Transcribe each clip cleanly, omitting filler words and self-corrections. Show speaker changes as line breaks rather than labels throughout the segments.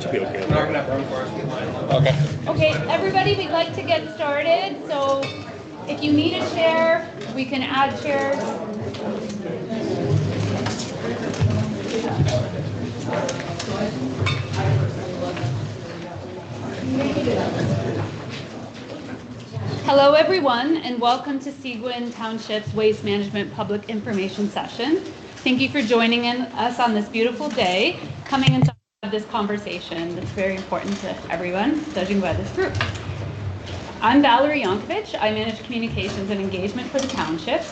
should be okay.
We're not gonna have room for us.
Okay.
Okay, everybody, we'd like to get started. So if you need a chair, we can add chairs. Hello, everyone, and welcome to Seguin Township's Waste Management Public Information Session. Thank you for joining us on this beautiful day, coming into this conversation that's very important to everyone, judging by this group. I'm Valerie Yankovic. I manage communications and engagement for the township.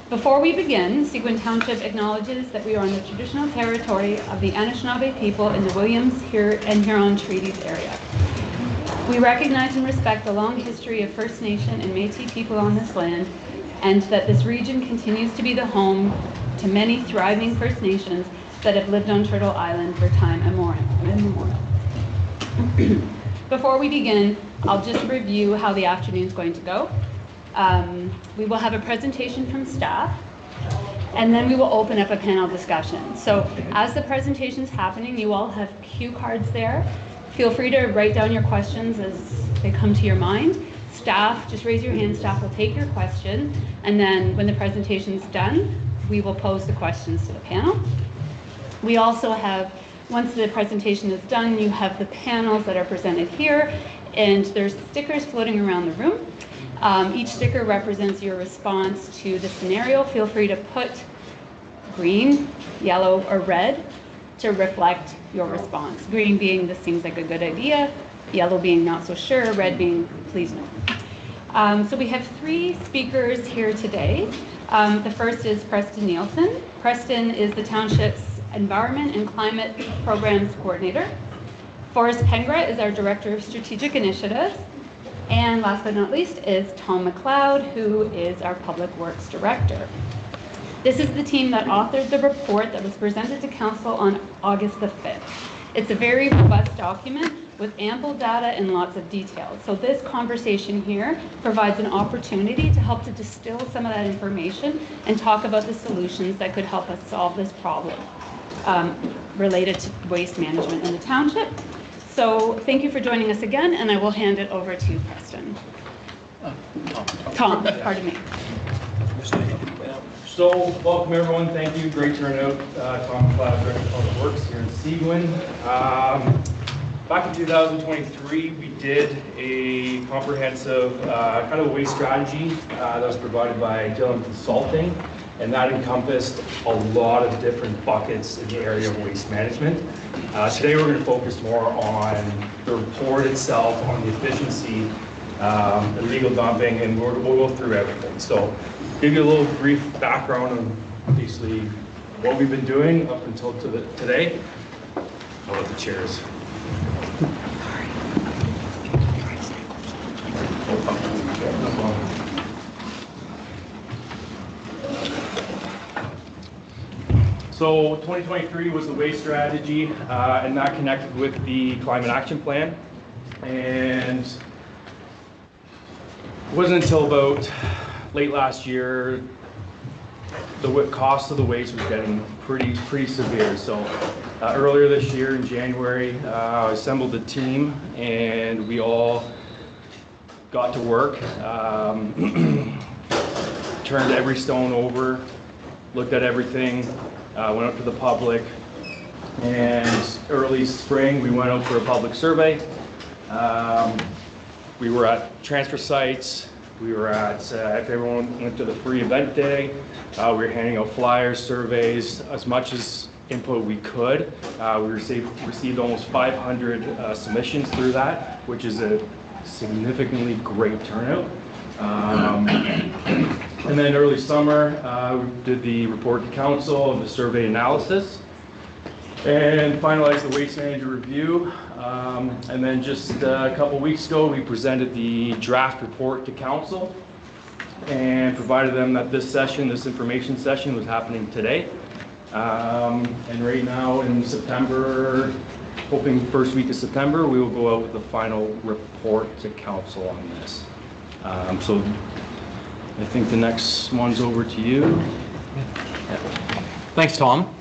Before we begin, Seguin Township acknowledges that we are on the traditional territory of the Anishinaabe people in the Williams and Huron Treaties area. We recognize and respect the long history of First Nation and Métis people on this land, and that this region continues to be the home to many thriving First Nations that have lived on Turtle Island for time immemorial. Before we begin, I'll just review how the afternoon is going to go. We will have a presentation from staff, and then we will open up a panel discussion. So as the presentation is happening, you all have cue cards there. Feel free to write down your questions as they come to your mind. Staff, just raise your hand, staff will take your question, and then when the presentation is done, we will pose the questions to the panel. We also have, once the presentation is done, you have the panels that are presented here, and there's stickers floating around the room. Each sticker represents your response to the scenario. Feel free to put green, yellow, or red to reflect your response. Green being this seems like a good idea, yellow being not so sure, red being please no. So we have three speakers here today. The first is Preston Nielsen. Preston is the township's Environment and Climate Programs Coordinator. Forrest Pengra is our Director of Strategic Initiatives. And last but not least is Tom McLeod, who is our Public Works Director. This is the team that authored the report that was presented to Council on August the 5th. It's a very robust document with ample data and lots of details. So this conversation here provides an opportunity to help to distill some of that information and talk about the solutions that could help us solve this problem related to waste management in the township. So thank you for joining us again, and I will hand it over to Preston. Tom, pardon me.
So, welcome everyone, thank you, great turnout. Tom McLeod, Director of Public Works here in Seguin. Back in 2023, we did a comprehensive kind of a waste strategy that was provided by Dillon Consulting, and that encompassed a lot of different buckets in the area of waste management. Today we're going to focus more on the report itself, on the efficiency, illegal dumping, and we'll go through everything. So, give you a little brief background on basically what we've been doing up until today. How about the chairs? So 2023 was the waste strategy, and that connected with the climate action plan. And it wasn't until about late last year the cost of the waste was getting pretty severe. So earlier this year in January, I assembled a team and we all got to work, turned every stone over, looked at everything, went out to the public, and early spring we went out for a public survey. We were at transfer sites. We were at, if everyone went to the free event day, we were handing out flyers, surveys, as much as input we could. We received almost 500 submissions through that, which is a significantly great turnout. And then early summer, we did the report to council of the survey analysis and finalized the waste manager review. And then just a couple weeks ago, we presented the draft report to council and provided them that this information session was happening today. And right now in September, hoping first week of September, we will go out with the final report to council on this. So I think the next one's over to you.
Thanks, Tom.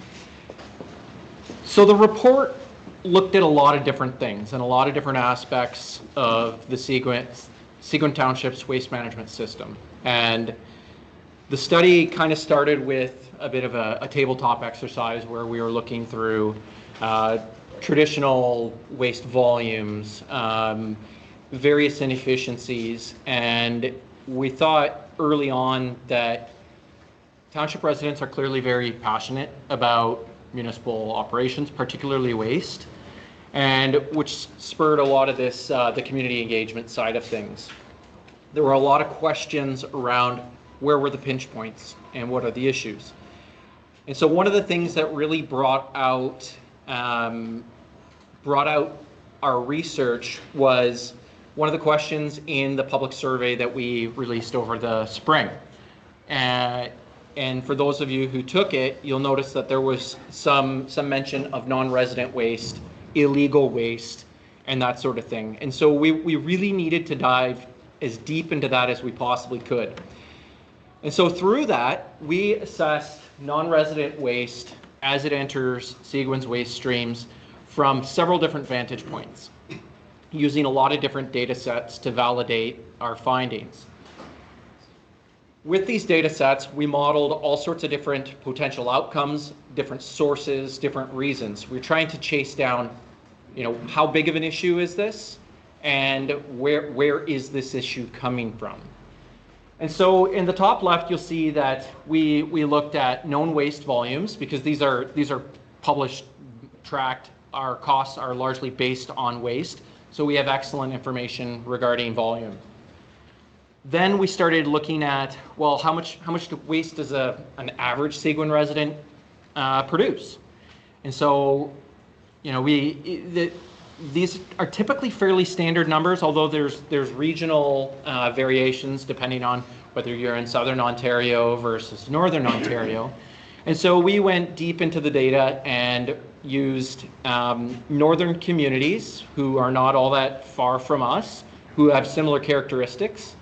So the report looked at a lot of different things and a lot of different aspects of the Seguin Township's waste management system. And the study kind of started with a bit of a tabletop exercise where we were looking through traditional waste volumes, various inefficiencies, and we thought early on that township residents are clearly very passionate about municipal operations, particularly waste, and which spurred a lot of this, the community engagement side of things. There were a lot of questions around where were the pinch points and what are the issues. And so one of the things that really brought out our research was one of the questions in the public survey that we released over the spring. And for those of you who took it, you'll notice that there was some mention of non-resident waste, illegal waste, and that sort of thing. And so we really needed to dive as deep into that as we possibly could. And so through that, we assessed non-resident waste as it enters Seguin's waste streams from several different vantage points, using a lot of different data sets to validate our findings. With these data sets, we modeled all sorts of different potential outcomes, different sources, different reasons. We're trying to chase down, how big of an issue is this, and where is this issue coming from? And so in the top left, you'll see that we looked at known waste volumes, because these are published, tracked. Our costs are largely based on waste, so we have excellent information regarding volume. Then we started looking at, well, how much waste does an average Seguin resident produce? And so, these are typically fairly standard numbers, although there's regional variations depending on whether you're in Southern Ontario versus Northern Ontario. And so we went deep into the data and used northern communities who are not all that far from us, who have similar characteristics,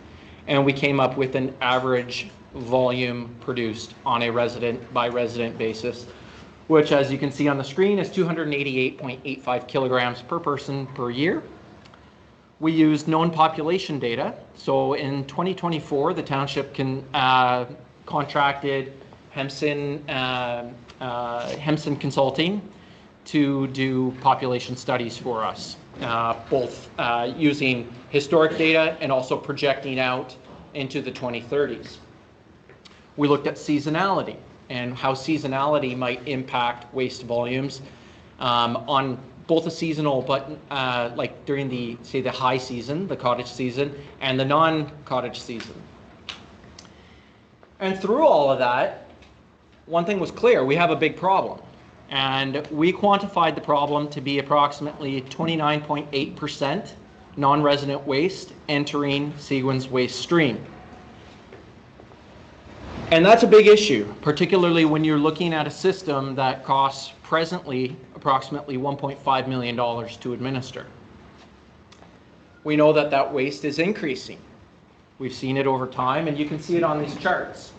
and we came up with an average volume produced on a resident by resident basis, which, as you can see on the screen, is 288.85 kilograms per person per year. We used known population data. So in 2024, the township contracted Hemson Consulting to do population studies for us, both using historic data and also projecting out into the 2030s. We looked at seasonality and how seasonality might impact waste volumes on both a seasonal, but like during the high season, the cottage season, and the non-cottage season. And through all of that, one thing was clear: we have a big problem. And we quantified the problem to be approximately 29.8% non-resident waste entering Seguin's waste stream. And that's a big issue, particularly when you're looking at a system that costs presently approximately $1.5 million to administer. We know that waste is increasing. We've seen it over time, and you can see it on these charts,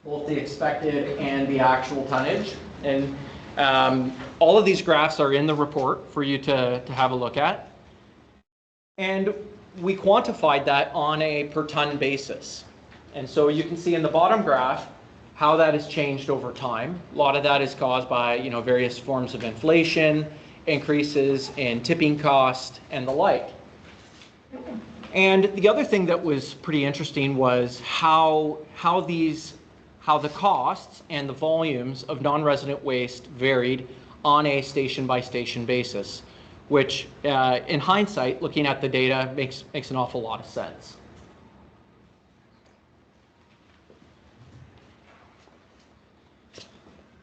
both the expected and the actual tonnage. And all of these graphs are in the report for you to have a look at. And we quantified that on a per ton basis. And so you can see in the bottom graph how that has changed over time. A lot of that is caused by various forms of inflation, increases in tipping cost, and the like. And the other thing that was pretty interesting was how the costs and the volumes of non-resident waste varied on a station-by-station basis, which in hindsight, looking at the data, makes an awful lot of sense.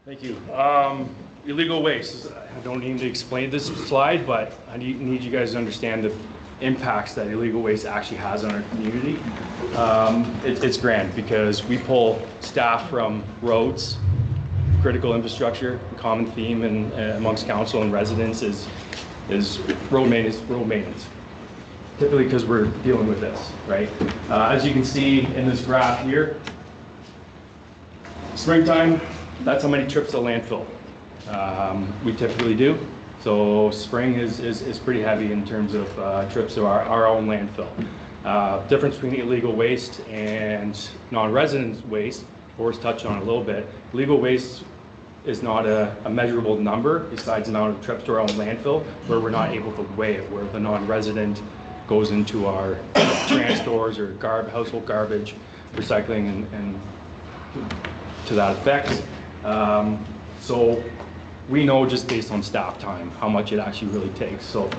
Thank you. Illegal waste. I don't need to explain this slide, but I need you guys to understand the impacts that illegal waste actually has on our community. It's grand because we pull staff from roads, critical infrastructure. A common theme amongst council and residents is road maintenance. Typically because we're dealing with this, right? As you can see in this graph here, springtime, that's how many trips to landfill we typically do. So spring is pretty heavy in terms of trips to our own landfill. Difference between illegal waste and non-resident waste, Boris touched on it a little bit. Legal waste is not a measurable number besides the amount of trips to our own landfill, where we're not able to weigh it, where the non-resident goes into our trash stores or household garbage, recycling and to that effect. So we know just based on staff time how much it actually really takes. So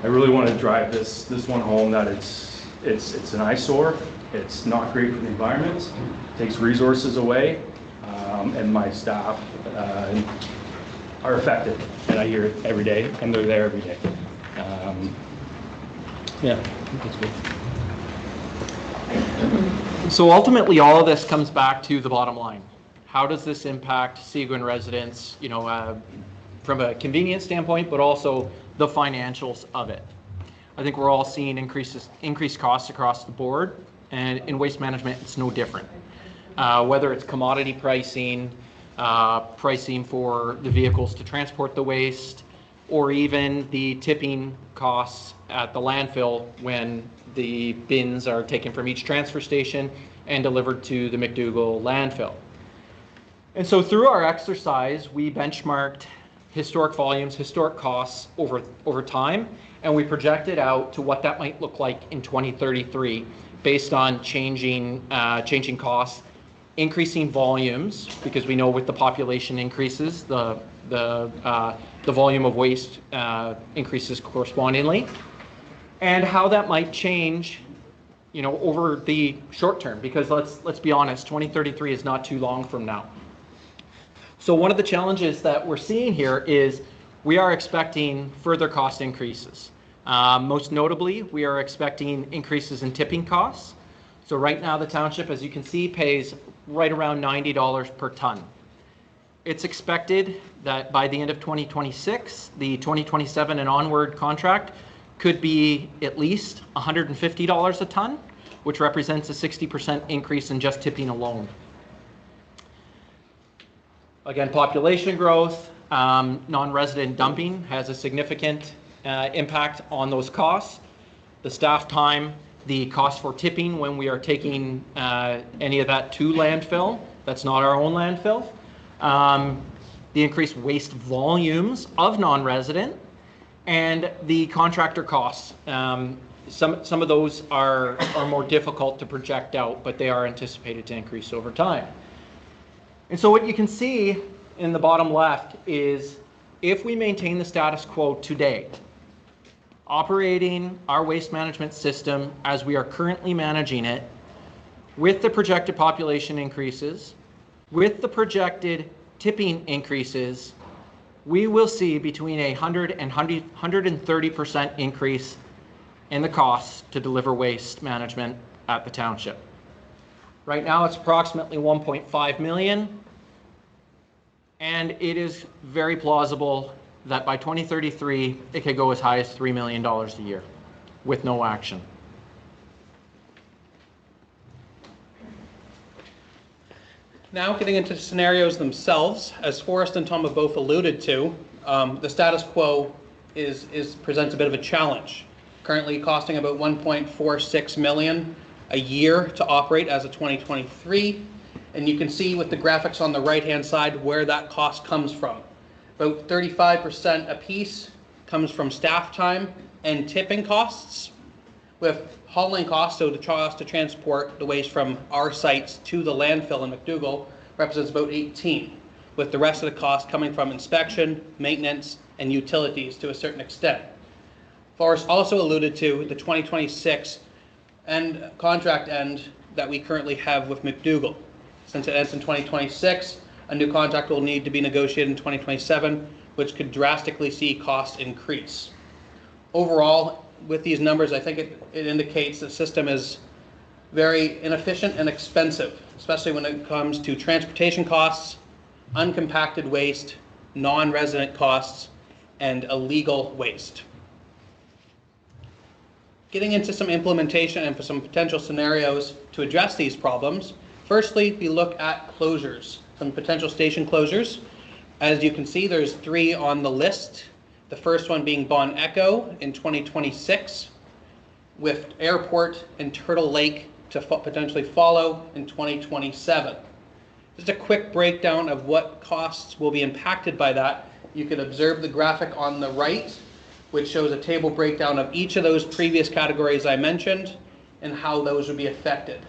I really want to drive this one home, that it's an eyesore, it's not great for the environment, takes resources away, and my staff are affected, and I hear it every day, and they're there every day. Yeah, I think that's good.
So ultimately, all of this comes back to the bottom line. How does this impact Seguin residents, from a convenience standpoint, but also the financials of it? I think we're all seeing increased costs across the board, and in waste management, it's no different. Whether it's commodity pricing, pricing for the vehicles to transport the waste, or even the tipping costs at the landfill when the bins are taken from each transfer station and delivered to the McDougall landfill. And so through our exercise, we benchmarked historic volumes, historic costs over time, and we projected out to what that might look like in 2033 based on changing costs, increasing volumes, because we know with the population increases, the volume of waste increases correspondingly, and how that might change, over the short term, because let's be honest, 2033 is not too long from now. So one of the challenges that we're seeing here is we are expecting further cost increases. Most notably, we are expecting increases in tipping costs. So right now the township, as you can see, pays right around $90 per ton. It's expected that by the end of 2026, the 2027 and onward contract could be at least $150 a ton, which represents a 60% increase in just tipping alone. Again, population growth, non-resident dumping has a significant impact on those costs. The staff time, the cost for tipping when we are taking any of that to landfill, that's not our own landfill. The increased waste volumes of non-resident, and the contractor costs. Some of those are more difficult to project out, but they are anticipated to increase over time. And so what you can see in the bottom left is if we maintain the status quo today, operating our waste management system as we are currently managing it, with the projected population increases, with the projected tipping increases, we will see between 100 and 130% increase in the costs to deliver waste management at the township. Right now it's approximately 1.5 million, and it is very plausible that by 2033 it could go as high as $3 million a year with no action.
Now getting into the scenarios themselves, as Forrest and Tom have both alluded to, the status quo presents a bit of a challenge. Currently costing about $1.46 million a year to operate as of 2023, and you can see with the graphics on the right-hand side where that cost comes from. About 35% apiece comes from staff time and tipping costs, with hauling costs, so the cost to transport the waste from our sites to the landfill in McDougall represents about 18, with the rest of the cost coming from inspection, maintenance, and utilities to a certain extent. Forrest also alluded to the 2026 contract end that we currently have with McDougall. Since it ends in 2026, a new contract will need to be negotiated in 2027, which could drastically see costs increase. Overall, with these numbers, I think it indicates the system is very inefficient and expensive, especially when it comes to transportation costs, uncompacted waste, non-resident costs, and illegal waste. Getting into some implementation and for some potential scenarios to address these problems, firstly, we look at closures, some potential station closures. As you can see, there's 3 on the list The first one being Bon Echo in 2026, with Airport and Turtle Lake to potentially follow in 2027. Just a quick breakdown of what costs will be impacted by that. You can observe the graphic on the right, which shows a table breakdown of each of those previous categories I mentioned and how those would be affected.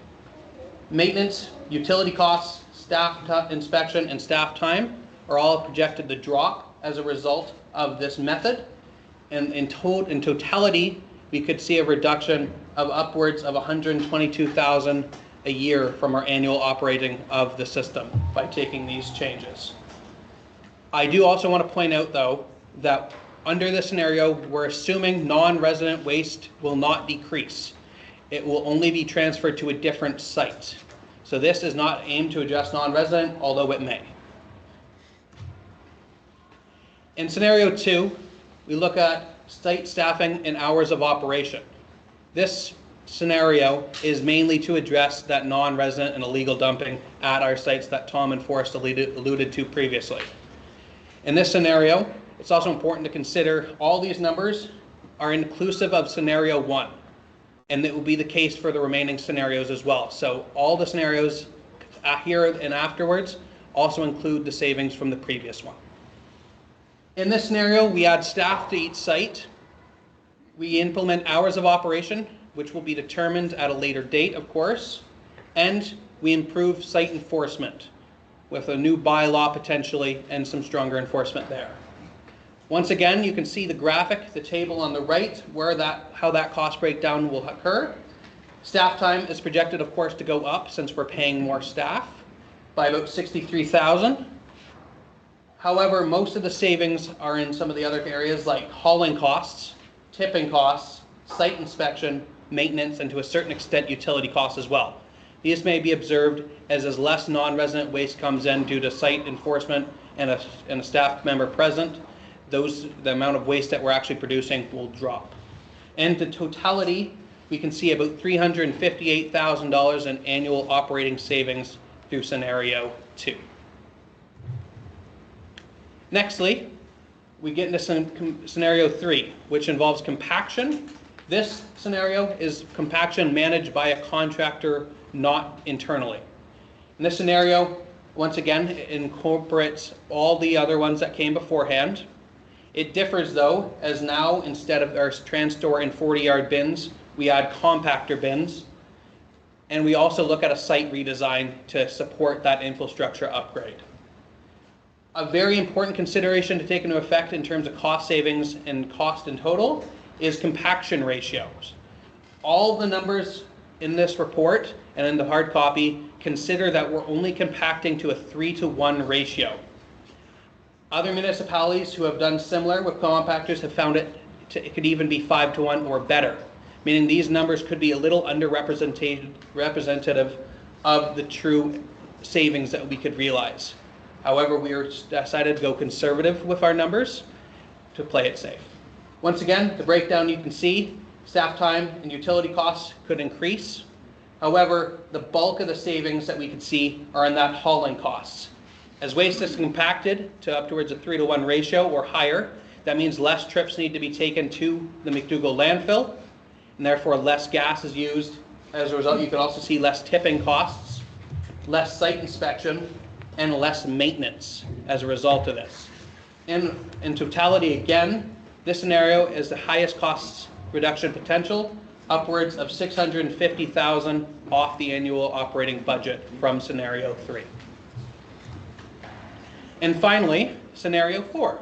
Maintenance, utility costs, staff inspection, and staff time are all projected to drop as a result of this method. And in totality, we could see a reduction of upwards of $122,000 a year from our annual operating of the system by taking these changes. I do also want to point out, though, that under this scenario, we're assuming non-resident waste will not decrease. It will only be transferred to a different site. So this is not aimed to address non-resident, although it may. In scenario 2, we look at site staffing and hours of operation. This scenario is mainly to address that non-resident and illegal dumping at our sites that Tom and Forrest alluded to previously. In this scenario, it's also important to consider all these numbers are inclusive of scenario 1, and it will be the case for the remaining scenarios as well. So all the scenarios here and afterwards also include the savings from the previous one. In this scenario, we add staff to each site. We implement hours of operation, which will be determined at a later date, of course, and we improve site enforcement with a new bylaw potentially and some stronger enforcement there. Once again, you can see the graphic, the table on the right, how that cost breakdown will occur. Staff time is projected, of course, to go up since we're paying more staff by about $63,000. However, most of the savings are in some of the other areas like hauling costs, tipping costs, site inspection, maintenance, and to a certain extent utility costs as well. These may be observed as less non-resident waste comes in due to site enforcement and a staff member present. The amount of waste that we're actually producing will drop. And the totality, we can see about $358,000 in annual operating savings through scenario 2. Nextly, we get into scenario 3, which involves compaction. This scenario is compaction managed by a contractor, not internally. In this scenario, once again, it incorporates all the other ones that came beforehand. It differs, though, as now instead of our TransStore and 40-yard bins, we add compactor bins. And we also look at a site redesign to support that infrastructure upgrade. A very important consideration to take into effect in terms of cost savings and cost in total is compaction ratios. All the numbers in this report and in the hard copy consider that we're only compacting to a 3-to-1 ratio. Other municipalities who have done similar with compactors have found it could even be 5-to-1 or better, meaning these numbers could be a little representative of the true savings that we could realize. However, we decided to go conservative with our numbers to play it safe. Once again, the breakdown you can see, staff time and utility costs could increase. However, the bulk of the savings that we could see are in that hauling costs. As waste is compacted to upwards of 3-to-1 ratio or higher, that means less trips need to be taken to the McDougall landfill, and therefore less gas is used. As a result, you can also see less tipping costs, less site inspection, and less maintenance as a result of this. In totality, again, this scenario is the highest cost reduction potential, upwards of $650,000 off the annual operating budget from scenario 3. And finally, scenario 4.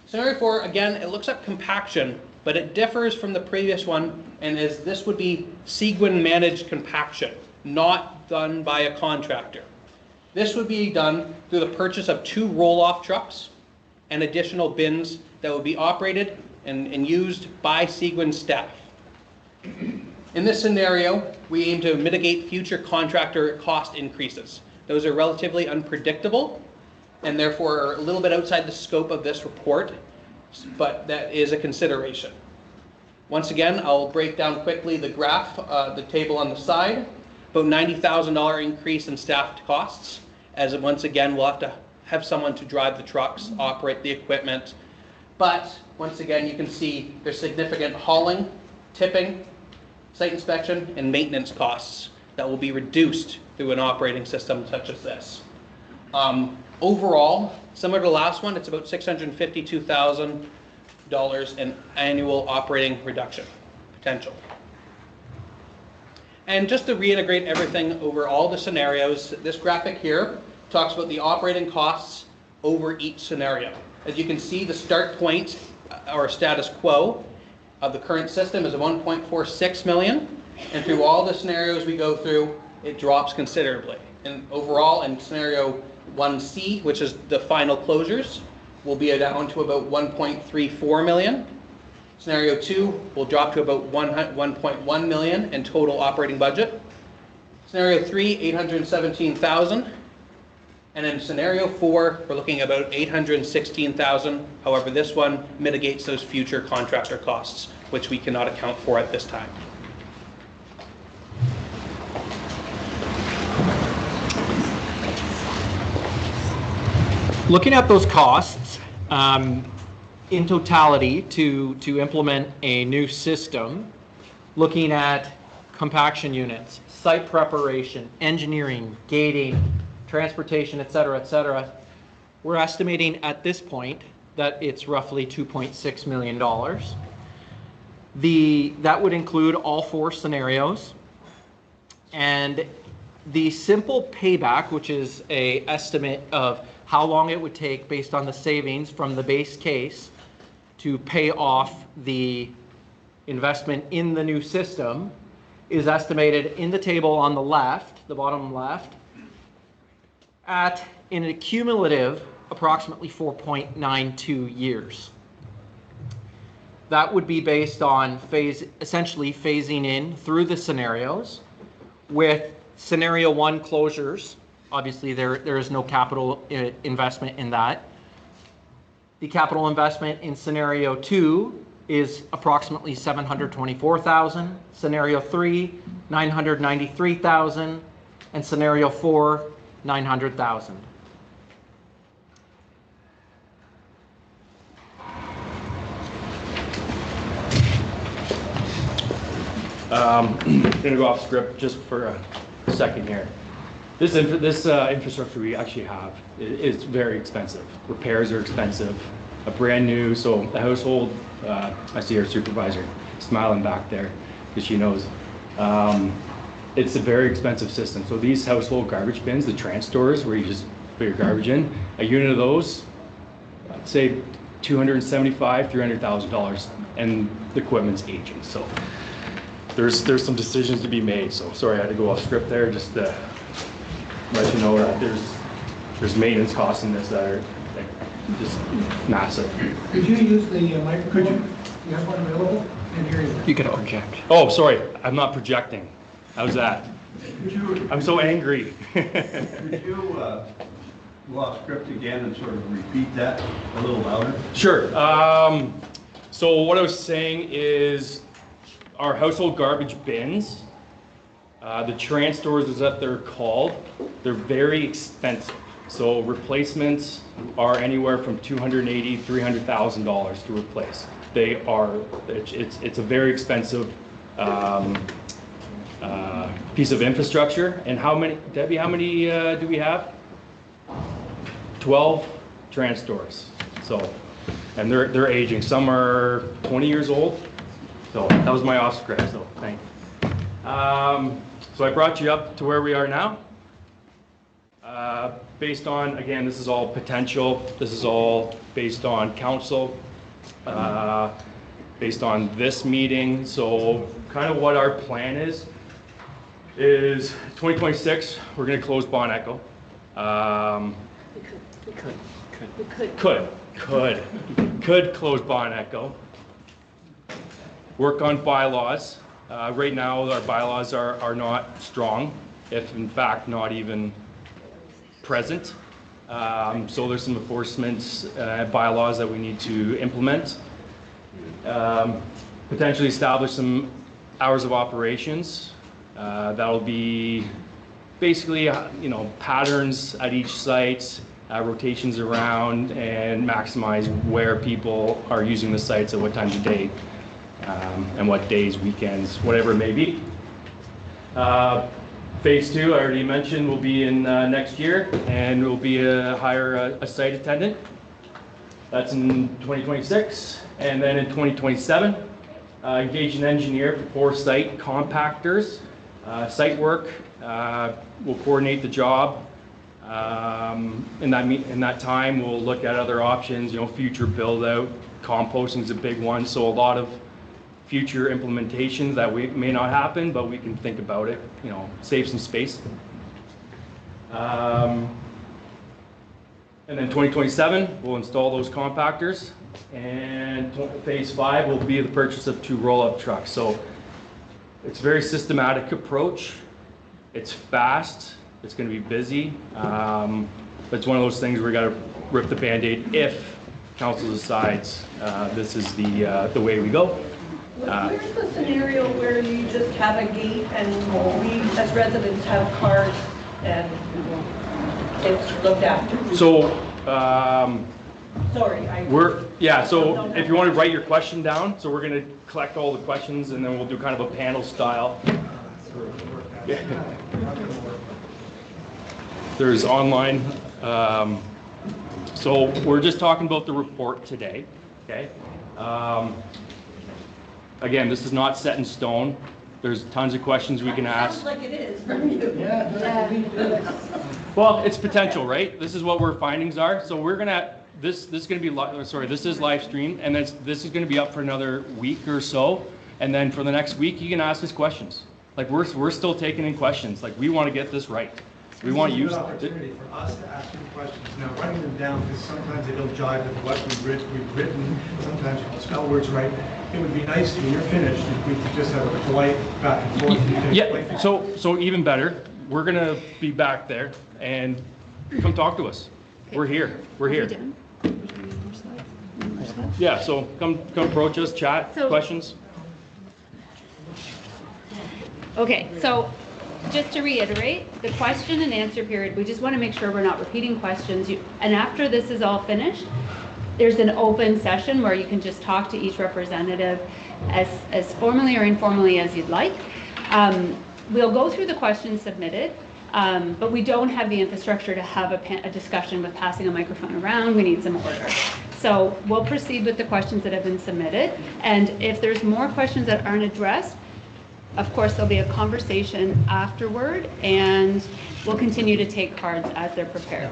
Scenario 4, again, it looks at compaction, but it differs from the previous one, and this would be Seguin managed compaction, not done by a contractor. This would be done through the purchase of 2 roll-off trucks and additional bins that would be operated and used by Seguin staff. In this scenario, we aim to mitigate future contractor cost increases. Those are relatively unpredictable and therefore are a little bit outside the scope of this report, but that is a consideration. Once again, I'll break down quickly the graph, the table on the side. About $90,000 increase in staff costs, as once again we'll have to have someone to drive the trucks, operate the equipment, But once again, you can see there's significant hauling, tipping, site inspection, and maintenance costs that will be reduced through an operating system such as this. Overall, similar to the last one, it's about $652,000 in annual operating reduction potential. And just to reintegrate everything over all the scenarios, this graphic here talks about the operating costs over each scenario. As you can see, the start point or status quo of the current system is 1.46 million, and through all the scenarios we go through, it drops considerably. And overall, in scenario 1C, which is the final closures, will be down to about 1.34 million. Scenario 2 will drop to about 1.1 million in total operating budget. Scenario 3, 817,000. And in scenario 4, we're looking at about 816,000. However, this one mitigates those future contractor costs, which we cannot account for at this time.
Looking at those costs, in totality to implement a new system, looking at compaction units, site preparation, engineering, gating, transportation, et cetera, we're estimating at this point that it's roughly $2.6 million. That would include all 4 scenarios. And the simple payback, which is an estimate of how long it would take based on the savings from the base case to pay off the investment in the new system, is estimated in the table on the left, the bottom left, at in a cumulative approximately 4.92 years. That would be based on essentially phasing in through the scenarios, with scenario 1 closures. Obviously, there is no capital investment in that. The capital investment in scenario 2 is approximately 724,000. Scenario 3, 993,000, and scenario 4, 900,000.
Gonna go off script just for a second here. This infrastructure we actually have is very expensive. Repairs are expensive. A brand new, so the household, I see our supervisor smiling back there because she knows. It's a very expensive system. So these household garbage bins, the trans stores where you just put your garbage in, a unit of those, I'd say $275,000, $300,000, and the equipment's aging. So there's some decisions to be made. So sorry I had to go off script there, just to let you know that there's maintenance costs in this that are like just massive.
Could you use the mic? Could you have one available? And hear you.
You could project.
Oh, sorry, I'm not projecting. How's that?
Could you,
I'm so angry.
Could you go off script again and sort of repeat that a little louder?
Sure. So what I was saying is our household garbage bins, the trans stores as that they're called, they're very expensive. So replacements are anywhere from $280,000, $300,000 to replace. It's a very expensive piece of infrastructure. And how many, Debbie, how many do we have? 12 trans stores. So, and they're aging. Some are 20 years old. So that was my off script, so thank you. So I brought you up to where we are now. Based on, again, this is all potential. This is all based on council, based on this meeting. So kind of what our plan is 2026, we're going to close Bon Echo. Could close Bon Echo. Work on bylaws. Right now, our bylaws are not strong, if in fact not even present. So there's some enforcement bylaws that we need to implement. Potentially establish some hours of operations. That'll be basically, patterns at each site, rotations around, and maximize where people are using the sites at what times of day, and what days, weekends, whatever it may be. Phase 2, I already mentioned, will be in next year, and will be hire a site attendant. That's in 2026, and then in 2027, engage an engineer for 4 site compactors, site work. We'll coordinate the job. In that time, we'll look at other options, future build out. Composting is a big one, so a lot of future implementations that may not happen, but we can think about it, save some space. And then 2027, we'll install those compactors, and phase 5 will be the purchase of 2 roll-up trucks. So it's a very systematic approach. It's fast. It's going to be busy. But it's one of those things where we got to rip the Band-Aid if council decides this is the way we go.
Here's the scenario where you just have a gate and we as residents have cars and it's looked after.
So
Sorry,
so if you want to write your question down, so we're going to collect all the questions and then we'll do kind of a panel style. There's online. So we're just talking about the report today, okay? Again, this is not set in stone. There's tons of questions we can ask.
Sounds like it is from you.
Well, it's potential, right? This is what our findings are. So we're gonna, this is gonna be, this is live stream, and this is gonna be up for another week or so. And then for the next week, you can ask us questions. Like we're still taking in questions. Like we want to get this right. We want to use
it. It's a good opportunity for us to ask you questions. Now, writing them down, because sometimes they don't jive with what we've written. Sometimes you don't spell words right. It would be nice when you're finished if we could just have a polite back and forth.
Yeah, so even better, we're going to be back there and come talk to us. We're here. We're here. Yeah, so come approach us, chat, questions.
Okay, so just to reiterate, the question and answer period, we just want to make sure we're not repeating questions. And after this is all finished, there's an open session where you can just talk to each representative as formally or informally as you'd like. We'll go through the questions submitted, but we don't have the infrastructure to have a discussion with passing a microphone around. We need some order. So we'll proceed with the questions that have been submitted. And if there's more questions that aren't addressed, of course, there'll be a conversation afterward, and we'll continue to take cards as they're prepared.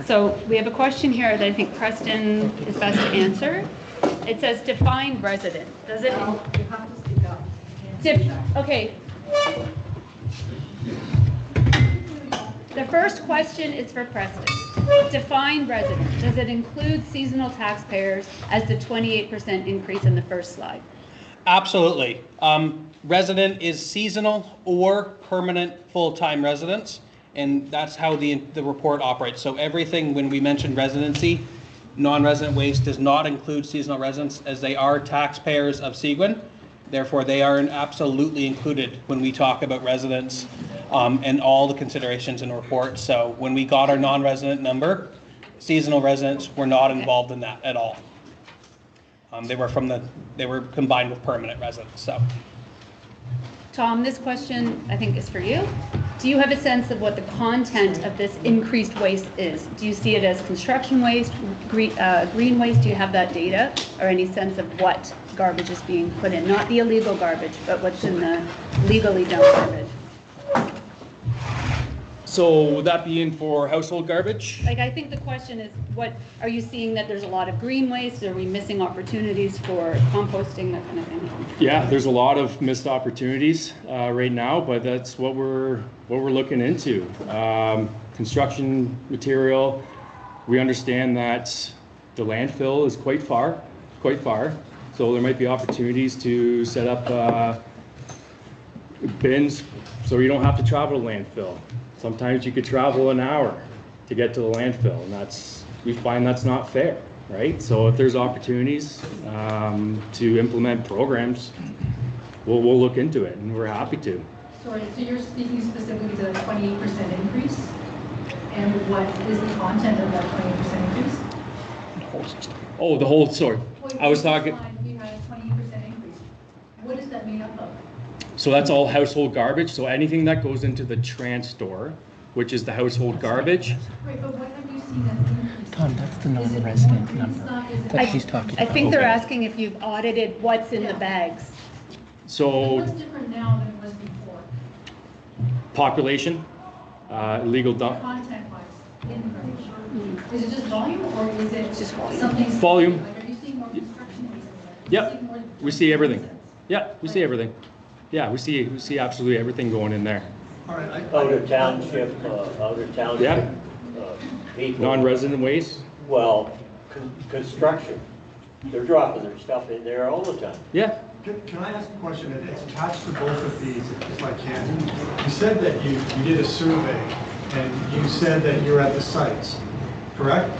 So we have a question here that I think Preston is best to answer. It says, define resident. Does it?
You have to speak up.
Okay. The first question is for Preston. Define resident. Does it include seasonal taxpayers as the 28% increase in the first slide?
Absolutely. Resident is seasonal or permanent full-time residents, and that's how the report operates. So everything, when we mention residency, non-resident waste does not include seasonal residents, as they are taxpayers of Seguin. Therefore, they are absolutely included when we talk about residents and all the considerations in the report. So when we got our non-resident number, seasonal residents were not involved in that at all. They were combined with permanent residents. So,
Tom, this question I think is for you. Do you have a sense of what the content of this increased waste is? Do you see it as construction waste, green waste? Do you have that data, or any sense of what garbage is being put in? Not the illegal garbage, but what's in the legally dumped garbage.
So would that be in for household garbage?
Like, I think the question is, what are you seeing that there's a lot of green waste? Are we missing opportunities for composting, that kind of thing?
Yeah, there's a lot of missed opportunities right now, but that's what we're looking into. Construction material, we understand that the landfill is quite far. So there might be opportunities to set up bins so you don't have to travel to landfill. Sometimes you could travel an hour to get to the landfill, and we find that's not fair, right? So if there's opportunities to implement programs, we'll look into it, and we're happy to.
Sorry, so you're speaking specifically to the 28% increase? And what is the content of that 20% increase?
Oh, the whole, sorry. I was talking,
You had a 20% increase. What is that made up of?
so that's all household garbage. So anything that goes into the trans store, which is the household garbage.
Right, but what have you seen as increase?
Tom, that's the
Is it
non-resident
more
number
feedstock? Is it-
that she's talking
I
about.
think they're
Okay.
asking if you've audited what's in the bags.
So
What's different now than it was before,
population, illegal dump,
content-wise, in the garbage? Is it just volume, or is it
Just volume.
something?
Volume.
Like, are you seeing more construction pieces?
Yep, we see everything. Yeah, we see everything. Yeah, we see absolutely everything going in there.
All right,
Outer township
Yeah.
people.
Non-resident waste.
Well, construction, they're dropping their stuff in there all the time.
Yeah.
Can I ask a question? It's attached to both of these, if I can. You said that you did a survey, and you said that you're at the sites, correct?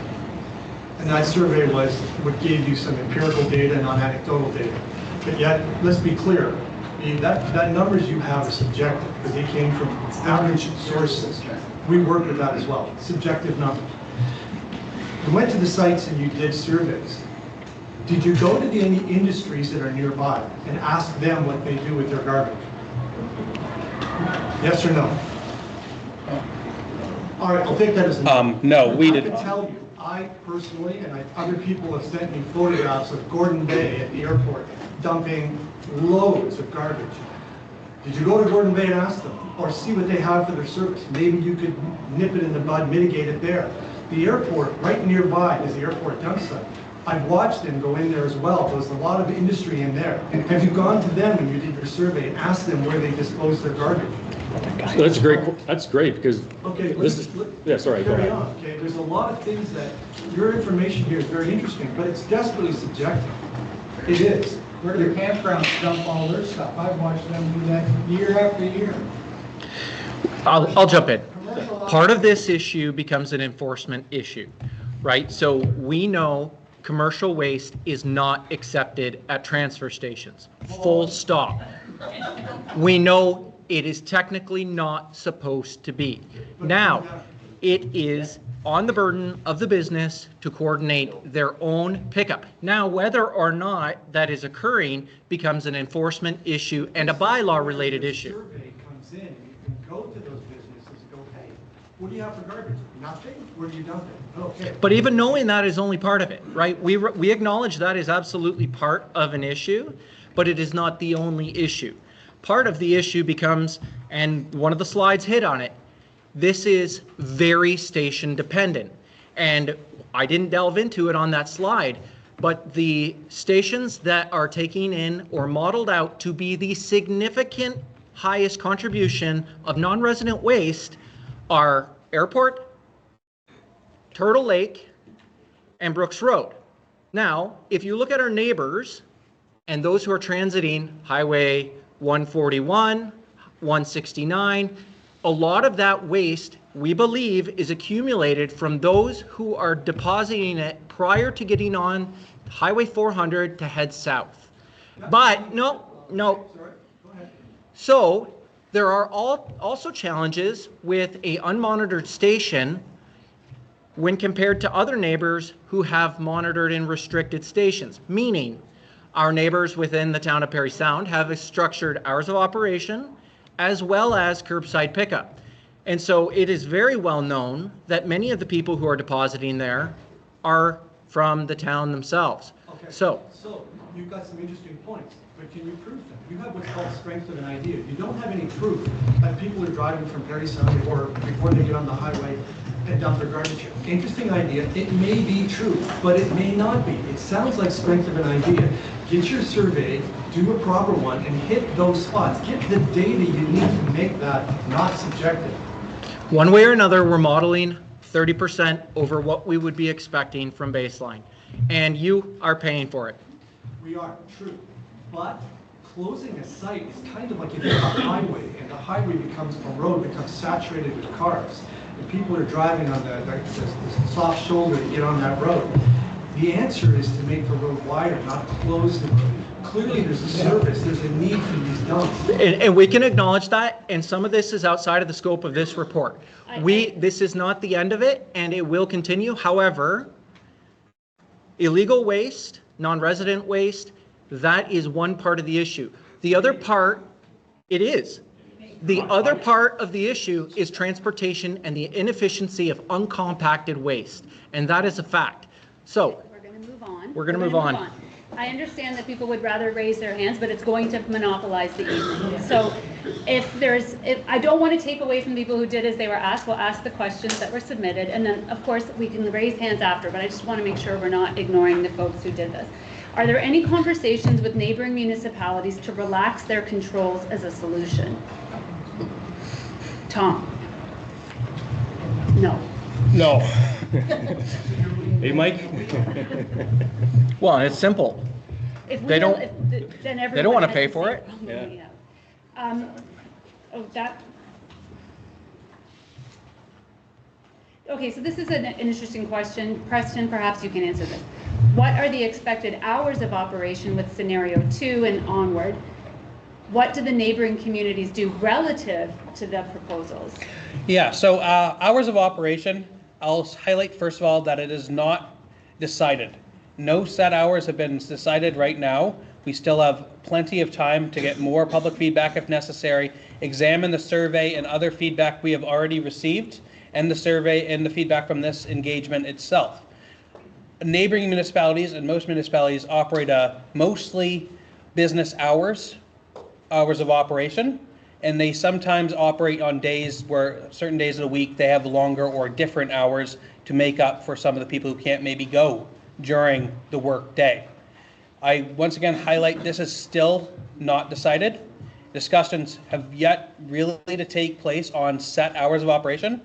And that survey was what gave you some empirical data, not anecdotal data. But yet, let's be clear, that numbers you have are subjective, because they came from average sources. We work with that as well, subjective numbers. You went to the sites and you did surveys. Did you go to any industries that are nearby and ask them what they do with their garbage? Yes or no? All right, I'll take that as a no.
No, we
I
didn't.
can tell you, I personally, and other people have sent me photographs of Gordon Bay at the airport dumping loads of garbage. Did you go to Gordon Bay and ask them, or see what they have for their service? Maybe you could nip it in the bud, mitigate it there. The airport, right nearby, is the airport dump site. I've watched them go in there as well. There's a lot of industry in there. Have you gone to them when you did your survey and asked them where they dispose their garbage?
That's great. That's great because
Okay,
this is, yeah, sorry, go
carry
ahead.
on. Okay, there's a lot of things that, your information here is very interesting, but it's desperately subjective. It is.
Where the campgrounds dump all their stuff. I've watched them do that year after year.
I'll jump in. Part of this issue becomes an enforcement issue, right? So we know commercial waste is not accepted at transfer stations, full stop. We know it is technically not supposed to be. Now, it is on the burden of the business to coordinate their own pickup. Now, whether or not that is occurring becomes an enforcement issue and a bylaw related issue.
Survey comes in, and you can go to those businesses and go, hey, what do you have for garbage? Nothing? Where do you dump it? Okay.
But even knowing that is only part of it, right? We acknowledge that is absolutely part of an issue, but it is not the only issue. Part of the issue becomes, and one of the slides hit on it, this is very station dependent. And I didn't delve into it on that slide, but the stations that are taking in or modeled out to be the significant highest contribution of non-resident waste are Airport, Turtle Lake, and Brooks Road. Now, if you look at our neighbors and those who are transiting Highway 141, 169, a lot of that waste, we believe, is accumulated from those who are depositing it prior to getting on Highway 400 to head south. But, no. So, there are also challenges with a unmonitored station when compared to other neighbors who have monitored and restricted stations, meaning our neighbors within the town of Parry Sound have a structured hours of operation as well as curbside pickup. And so it is very well known that many of the people who are depositing there are from the town themselves.
Okay.
So
you've got some interesting points, but can you prove them? You have what's called strength of an idea. You don't have any proof that people are driving from Parry Sound or before they get on the highway and dump their garbage here. Interesting idea. It may be true, but it may not be. It sounds like strength of an idea. Get your survey, do a proper one, and hit those spots. Get the data you need to make that not subjective.
one way or another, we're modeling 30% over what we would be expecting from baseline. And you are paying for it.
We are, true. But closing a site is kind of like if you have a highway, and the highway becomes, a road becomes saturated with cars, and people are driving on the soft shoulder to get on that road.
The answer is to make the road wider, not close the road. Clearly, there's a service, there's a need for these dumps.
And we can acknowledge that, and some of this is outside of the scope of this report. This is not the end of it, and it will continue. However, illegal waste, non-resident waste, that is one part of the issue. The other part, it is. The other part of the issue is transportation and the inefficiency of uncompacted waste, and that is a fact. So,
We're going to move on.
We're gonna move on.
I understand that people would rather raise their hands, but it's going to monopolize the evening. So if I don't want to take away from people who did as they were asked, we'll ask the questions that were submitted, and then, of course, we can raise hands after, but I just want to make sure we're not ignoring the folks who did this. Are there any conversations with neighboring municipalities to relax their controls as a solution? Tom? No.
No. Hey, Mike?
well, it's simple.
If we
They don't-
then
they don't wanna
everyone has
pay
the
for
same
it?
problem we have. Okay, so this is an interesting question. Preston, perhaps you can answer this. What are the expected hours of operation with scenario 2 and onward? What do the neighboring communities do relative to the proposals?
Yeah, so hours of operation, I'll highlight first of all that it is not decided. No set hours have been decided right now. We still have plenty of time to get more public feedback if necessary, examine the survey and other feedback we have already received, and the survey and the feedback from this engagement itself. Neighboring municipalities and most municipalities operate mostly business hours of operation, and they sometimes operate on days where certain days of the week they have longer or different hours to make up for some of the people who can't maybe go during the work day. I once again highlight this is still not decided. Discussions have yet really to take place on set hours of operation,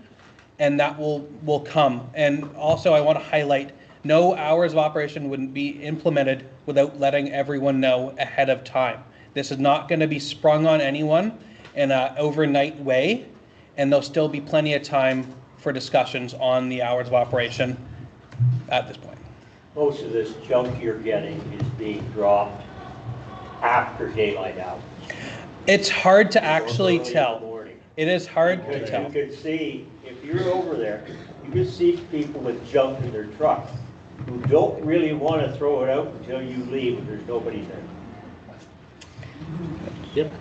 and that will come. And also I want to highlight no hours of operation wouldn't be implemented without letting everyone know ahead of time. This is not going to be sprung on anyone in an overnight way, and there'll still be plenty of time for discussions on the hours of operation at this point.
Most of this junk you're getting is being dropped after daylight hours.
It's hard to actually
Early in the
tell.
morning.
It is hard to
Because
tell.
you can see, if you're over there, you can see people with junk in their trucks who don't really want to throw it out until you leave and there's nobody there.
Yep.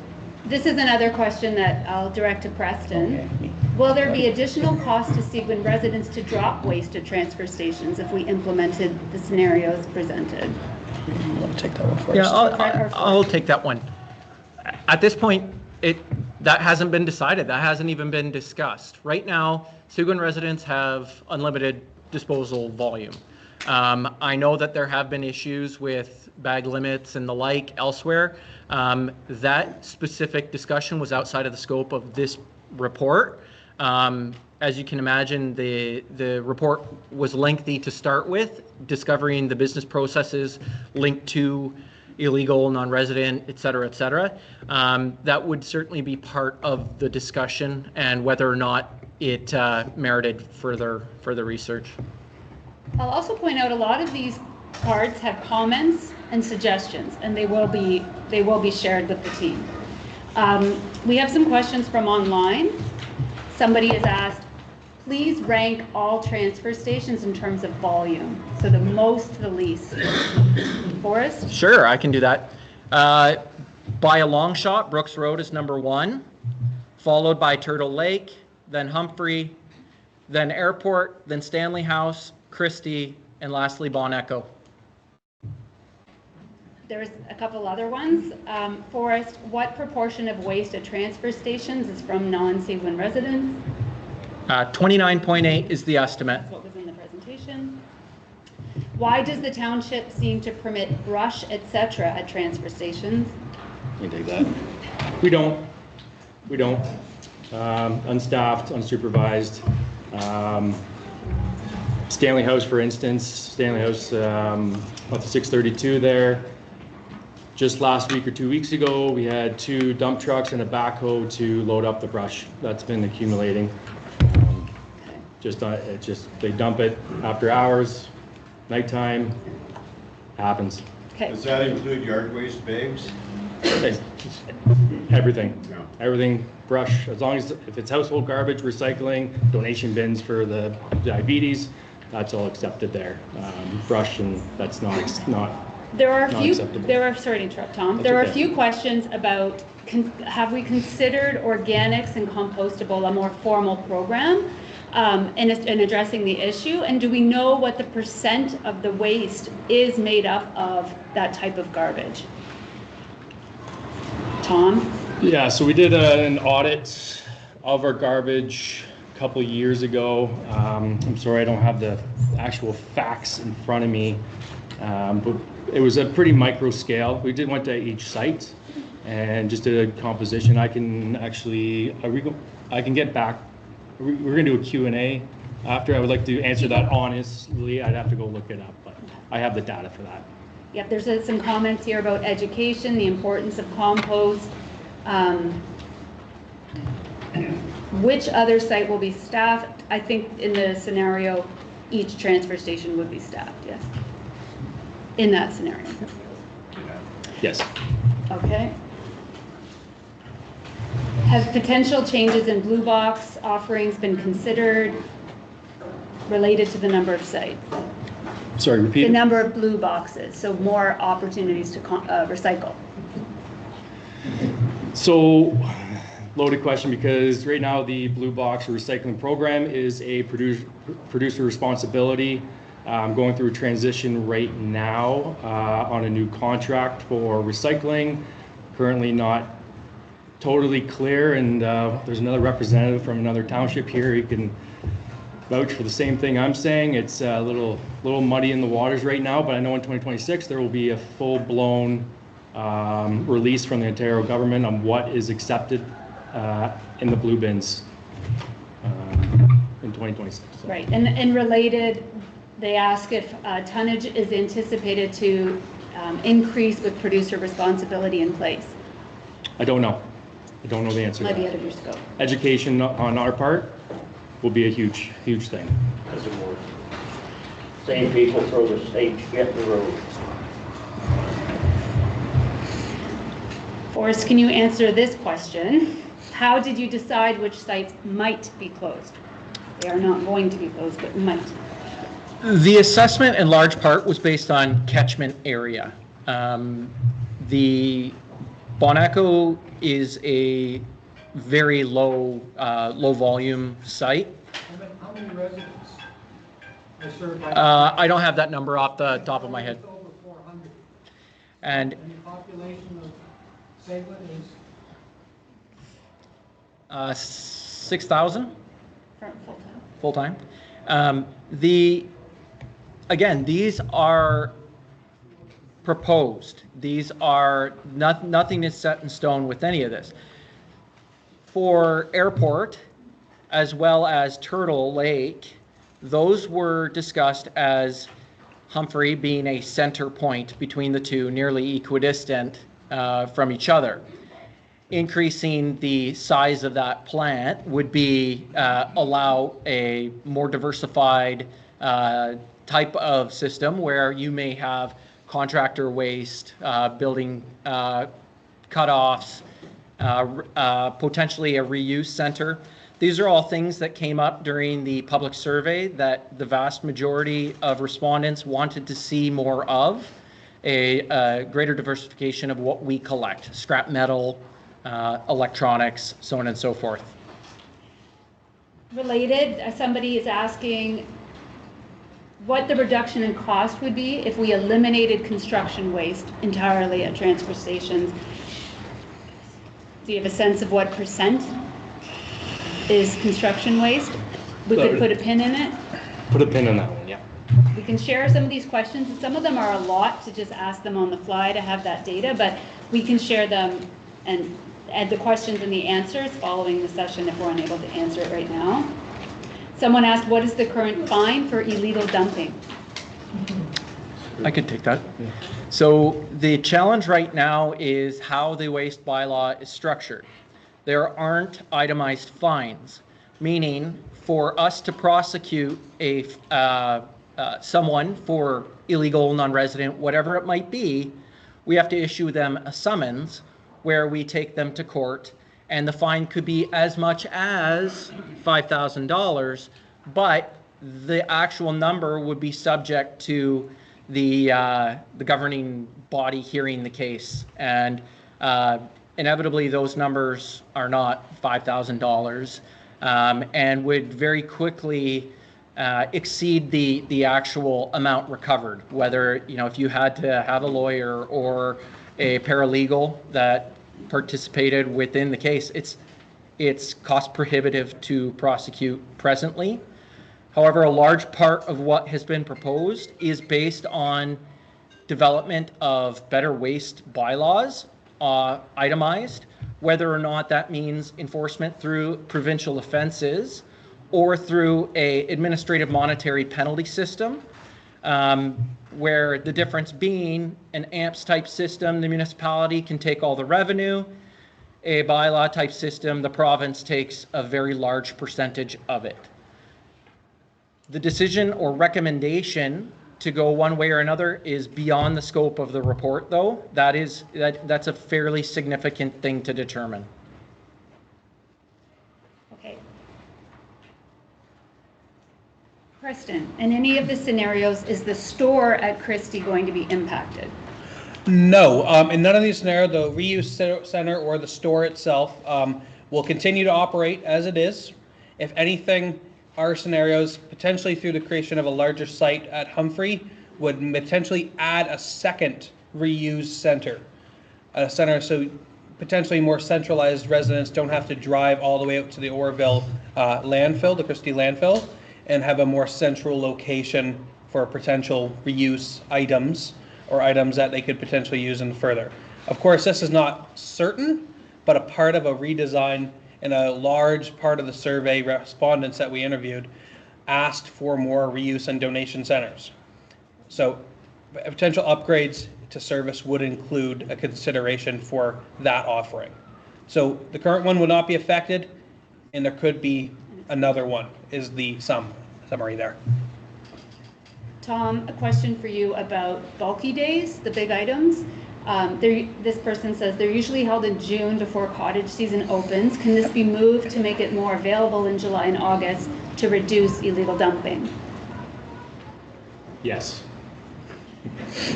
This is another question that I'll direct to Preston. Will there be additional cost to Seguin residents to drop waste at transfer stations if we implemented the scenarios presented?
You want to take that one first?
Yeah, I'll take that one. At this point, that hasn't been decided. That hasn't even been discussed. Right now, Seguin residents have unlimited disposal volume. I know that there have been issues with bag limits and the like elsewhere. That specific discussion was outside of the scope of this report. As you can imagine, the report was lengthy to start with, discovering the business processes linked to illegal, non-resident, et cetera, et cetera. That would certainly be part of the discussion and whether or not it merited further research.
I'll also point out a lot of these cards have comments and suggestions, and they will be shared with the team. We have some questions from online. Somebody has asked, please rank all transfer stations in terms of volume, so the most to the least. Forrest?
Sure, I can do that. By a long shot, Brooks Road is number 1, followed by Turtle Lake, then Humphrey, then Airport, then Stanley House, Christie, and lastly Bon Echo.
There's a couple other ones. Forrest, what proportion of waste at transfer stations is from non-Seguin residents?
29.8 is the estimate.
That's what was in the presentation. Why does the township seem to permit brush, etc. at transfer stations?
You can take that. We don't. Unstaffed, unsupervised. Stanley House, for instance, Stanley House, up to 632 there. Just last week or 2 weeks ago, we had 2 dump trucks and a backhoe to load up the brush that's been accumulating. They dump it after hours, nighttime, happens.
Okay.
Does that include yard waste bags?
Everything,
No.
everything, brush, as long as, if it's household garbage, recycling, donation bins for the diabetes, that's all accepted there. Brush, and that's not
There are a
Not
few,
acceptable.
sorry to interrupt, Tom.
That's
There are a
okay.
few questions about, have we considered organics and compostable a more formal program in addressing the issue? And do we know what the % of the waste is made up of that type of garbage? Tom?
Yeah, so we did an audit of our garbage a couple years ago. I'm sorry, I don't have the actual facts in front of me, but it was a pretty micro scale. We went to each site and just did a composition. I can actually, I can get back. We're gonna do a Q&A after. I would like to answer that honestly. I'd have to go look it up, but I have the data for that.
Yep, there's some comments here about education, the importance of compost. Which other site will be staffed? I think in the scenario, each transfer station would be staffed, yes. In that scenario.
Yes.
Okay. Have potential changes in Blue Box offerings been considered related to the number of sites?
Sorry, repeat.
The number of blue boxes, so more opportunities to recycle.
So, loaded question, because right now the Blue Box recycling program is a producer responsibility. I'm going through a transition right now on a new contract for recycling. Currently not totally clear, and there's another representative from another township here. He can vouch for the same thing I'm saying. It's a little muddy in the waters right now, but I know in 2026 there will be a full-blown release from the Ontario government on what is accepted in the blue bins in 2026. So.
Right, and related, they ask if tonnage is anticipated to increase with producer responsibility in place.
I don't know. I don't know the answer.
Might
to
be
that.
out of your scope.
Education on our part will be a huge thing.
Doesn't work. Same people throw the same shit in the road.
Forrest, can you answer this question? How did you decide which sites might be closed? They are not going to be closed, but might.
The assessment in large part was based on catchment area. The Bon Echo is a very low volume site.
How many residents are served by?
I don't have that number off the top of my head.
Just over 400.
And
And the population of Seguin is?
6,000
Full-time.
full-time. Again, these are proposed. These are nothing is set in stone with any of this. For airport, as well as Turtle Lake, those were discussed as Humphrey being a center point between the two, nearly equidistant from each other. Increasing the size of that plant would be allow a more diversified type of system where you may have contractor waste, building cutoffs, potentially a reuse center. These are all things that came up during the public survey that the vast majority of respondents wanted to see more of, a greater diversification of what we collect, scrap metal, electronics, so on and so forth.
Related, somebody is asking what the reduction in cost would be if we eliminated construction waste entirely at transfer stations. Do you have a sense of what percent is construction waste? We could put a pin in it.
Put a pin in that one, yeah.
We can share some of these questions. Some of them are a lot to just ask them on the fly to have that data, but we can share them and add the questions and the answers following the session if we're unable to answer it right now. Someone asked, what is the current fine for illegal dumping?
I could take that. So the challenge right now is how the waste bylaw is structured. There aren't itemized fines, meaning for us to prosecute a someone for illegal, non-resident, whatever it might be, we have to issue them a summons where we take them to court, and the fine could be as much as $5,000, but the actual number would be subject to the governing body hearing the case, and inevitably those numbers are not $5,000, and would very quickly exceed the actual amount recovered. Whether, you know, if you had to have a lawyer or a paralegal that participated within the case, it's cost prohibitive to prosecute presently. However, a large part of what has been proposed is based on development of better waste bylaws, itemized, whether or not that means enforcement through provincial offenses or through a administrative monetary penalty system, where the difference being an AMPS type system, the municipality can take all the revenue. A bylaw type system, the province takes a very large percentage of it. The decision or recommendation to go one way or another is beyond the scope of the report, though. That's a fairly significant thing to determine.
Okay. Preston, in any of the scenarios, is the store at Christie going to be impacted?
No, in none of these scenarios, the reuse center or the store itself will continue to operate as it is. If anything, our scenarios, potentially through the creation of a larger site at Humphrey, would potentially add a second reuse center. A center so potentially more centralized, residents don't have to drive all the way out to the Orville landfill, the Christie landfill, and have a more central location for potential reuse items or items that they could potentially use in further. Of course, this is not certain, but a part of a redesign, and a large part of the survey respondents that we interviewed asked for more reuse and donation centers. So potential upgrades to service would include a consideration for that offering. So the current one would not be affected, and there could be another one, is the summary there.
Tom, a question for you about bulky days, the big items. This person says they're usually held in June before cottage season opens. Can this be moved to make it more available in July and August to reduce illegal dumping?
Yes.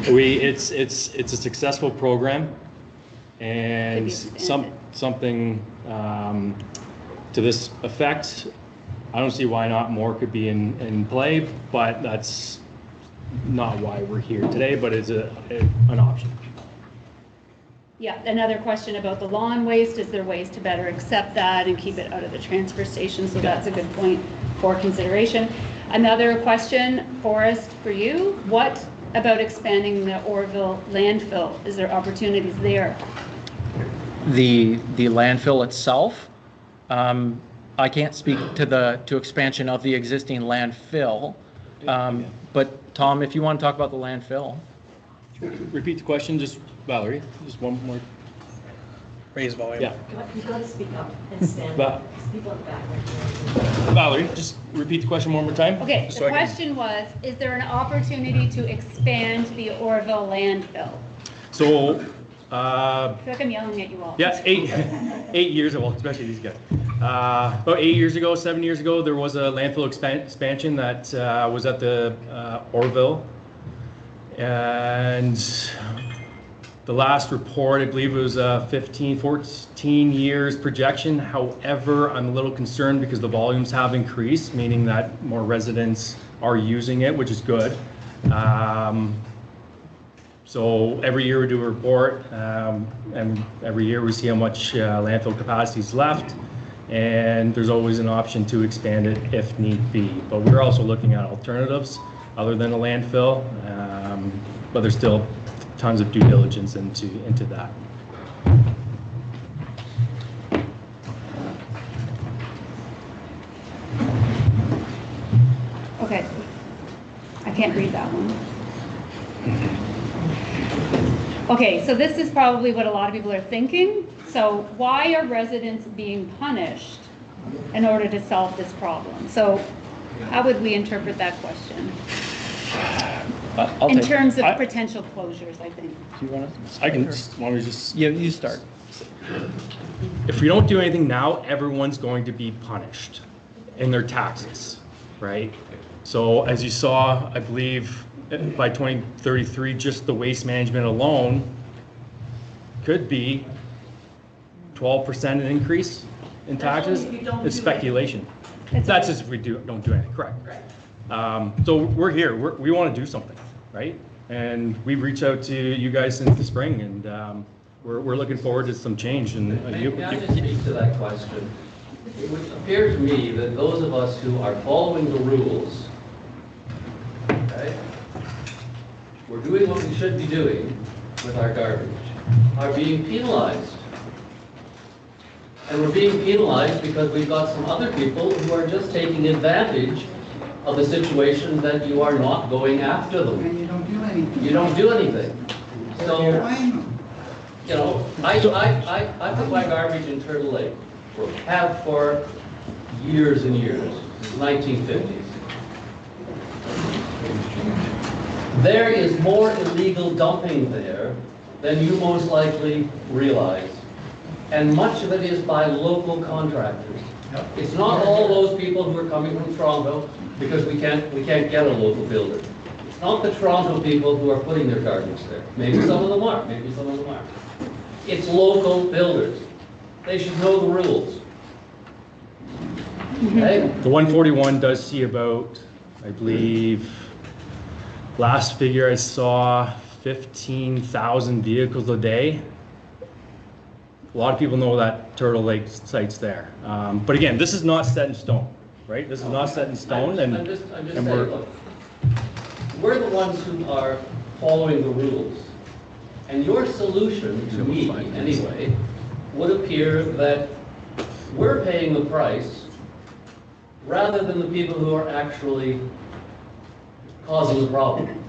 It's a successful program, and something to this effect. I don't see why not more could be in play, but that's not why we're here today, but it's an option.
Yeah, another question about the lawn waste. Is there ways to better accept that and keep it out of the transfer station? So that's a good point for consideration. Another question, Forrest, for you. What about expanding the Orville landfill? Is there opportunities there?
The landfill itself, I can't speak to expansion of the existing landfill, but Tom, if you want to talk about the landfill.
Repeat the question, just Valerie, just one more.
Raise volume.
Yeah.
You've got to speak up and stand up. Speak on the back.
Valerie, just repeat the question one more time.
Okay, the question was, is there an opportunity to expand the Orville landfill?
So,
I feel like I'm yelling at you all.
yeah, 8 years, well, especially these guys. About 8 years ago, 7 years ago, there was a landfill expansion that was at the Orville. And the last report, I believe it was 14 years projection. However, I'm a little concerned because the volumes have increased, meaning that more residents are using it, which is good. So every year we do a report, and every year we see how much landfill capacity is left, and there's always an option to expand it if need be. But we're also looking at alternatives other than a landfill, but there's still tons of due diligence into that.
Okay, I can't read that one. Okay, so this is probably what a lot of people are thinking. So why are residents being punished in order to solve this problem? So how would we interpret that question?
I'll
In
take-
terms of
I-
potential closures, I think.
Do you want to? I can. Want me to just?
Yeah, you start.
If we don't do anything now, everyone's going to be punished in their taxes, right? So as you saw, I believe by 2033, just the waste management alone could be 12% increase in taxes. It's speculation. That's just if we don't do anything, correct. So we're here, we want to do something, right? And we've reached out to you guys since the spring, and we're looking forward to some change. And
May I just speak to that question? It would appear to me that those of us who are following the rules, okay, we're doing what we should be doing with our garbage, are being penalized. And we're being penalized because we've got some other people who are just taking advantage of the situation that you are not going after them.
And you don't do anything.
You don't do anything. So, you know, I put my garbage in Turtle Lake, have for years and years, 1950s. There is more illegal dumping there than you most likely realize. And much of it is by local contractors. It's not all those people who are coming from Toronto, because we can't get a local builder. It's not the Toronto people who are putting their garbage there. Maybe some of them are, maybe some of them aren't. It's local builders. They should know the rules. Okay?
the 141 does see about, I believe, last figure I saw 15,000 vehicles a day. A lot of people know that Turtle Lake site's there. But again, this is not set in stone, right? This is not set in stone,
I'm just saying, look, we're the ones who are following the rules. And your solution, to me anyway, would appear that we're paying the price rather than the people who are actually causing the problem.